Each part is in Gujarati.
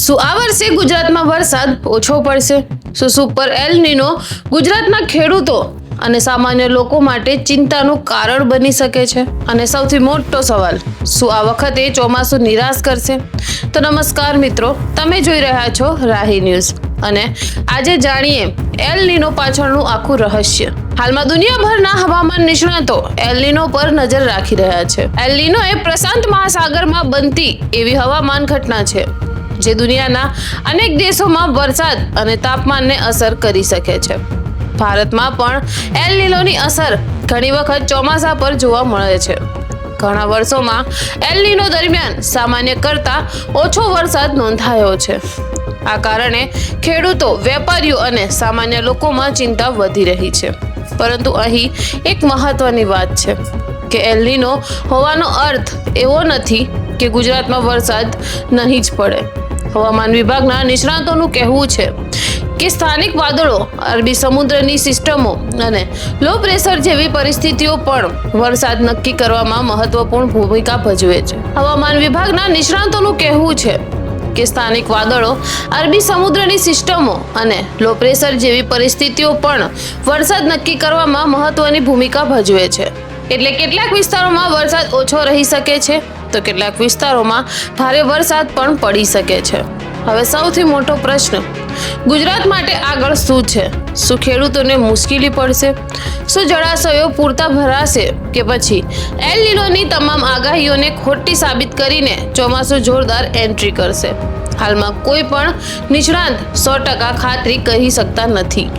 શું આ વર્ષે ગુજરાતમાં વરસાદ ઓછો પડશે? શું સુપર એલ નીનો ગુજરાતના ખેડૂતો અને સામાન્ય લોકો માટે ચિંતાનું કારણ બની શકે છે? અને સૌથી મોટો સવાલ, શું આ વખતે ચોમાસું નિરાશ કરશે? તો નમસ્કાર મિત્રો, તમે જોઈ રહ્યા છો રાહી ન્યૂઝ અને આજે જાણીએ એલ નીનો પાછળનું આખું રહસ્ય. હાલમાં દુનિયાભરના હવામાન નિષ્ણાતો એલ નીનો પર નજર રાખી રહ્યા છે. એલ નીનો એ પ્રશાંત મહાસાગરમાં બનતી એવી હવામાન ઘટના છે જે દુનિયાના અનેક દેશોમાં વરસાદ અને તાપમાનને અસર કરી શકે છે. ભારતમાં પણ એલ નીનોની અસર ઘણી વખત ચોમાસા પર જોવા મળે છે. ઘણા વર્ષોમાં એલ નીનો દરમિયાન સામાન્ય કરતા ઓછો વરસાદ નોંધાયો છે. આ કારણે ખેડૂતો, વેપારીઓ અને સામાન્ય લોકોમાં ચિંતા વધી રહી છે. પરંતુ અહીં એક મહત્વની વાત છે કે એલ નીનો હોવાનો અર્થ એવો નથી કે ગુજરાતમાં વરસાદ નહીં જ પડે. હવામાન વિભાગના નિષ્ણાતોનું કહેવું છે કે સ્થાનિક વાદળો, અરબી સમુદ્રની સિસ્ટમો અને લો પ્રેશર જેવી પરિસ્થિતિઓ પણ વરસાદ નક્કી કરવામાં મહત્વપૂર્ણ ભૂમિકા ભજવે છે. હવામાન વિભાગના નિષ્ણાતોનું કહેવું છે કે સ્થાનિક વાદળો, અરબી સમુદ્રની સિસ્ટમો અને લો પ્રેશર જેવી પરિસ્થિતિઓ પણ વરસાદ નક્કી કરવામાં મહત્વની ભૂમિકા ભજવે છે. એટલે કેટલાક વિસ્તારોમાં વરસાદ ઓછો રહી શકે છે તો કેટલાક વિસ્તારોમાં ભારે વરસાદ પણ પડી શકે છે. હવે સૌથી મોટો પ્રશ્ન, ગુજરાત માટે આગળ શું છે? શું ખેડૂતોને મુશ્કેલી પડશે? શું જળાશયો પૂરતા ભરાશે કે પછી એલ નીનોની તમામ આગાહીઓને ખોટી સાબિત કરીને ચોમાસું જોરદાર એન્ટ્રી કરશે? હાલમાં કોઈ પણ નિષ્ણાત 100% ખાતરી કહી શકતા નથી.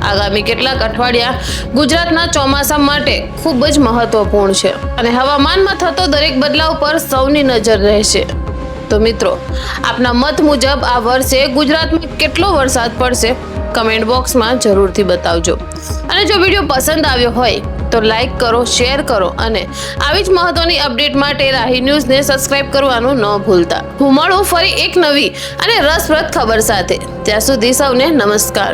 આગામી કેટલાક અઠવાડિયા ગુજરાતના ચોમાસા માટે ખૂબ જ મહત્વપૂર્ણ છે અને હવામાનમાં થતો દરેક બદલાવ પર સૌની નજર રહેશે. તો મિત્રો, આપના મત મુજબ આ વર્ષે ગુજરાતમાં કેટલો વરસાદ પડશે? કમેન્ટ બોક્સમાં જરૂરથી બતાવજો. અને જો વિડીયો પસંદ આવ્યો હોય તો લાઈક કરો, શેર કરો અને આવી જ મહત્વની અપડેટ માટે રાહી ન્યૂઝને સબસ્ક્રાઇબ કરવાનું ન ભૂલતા. હું મળું ફરી એક નવી અને રસપ્રદ ખબર સાથે. ત્યાં સુધી સૌને નમસ્કાર.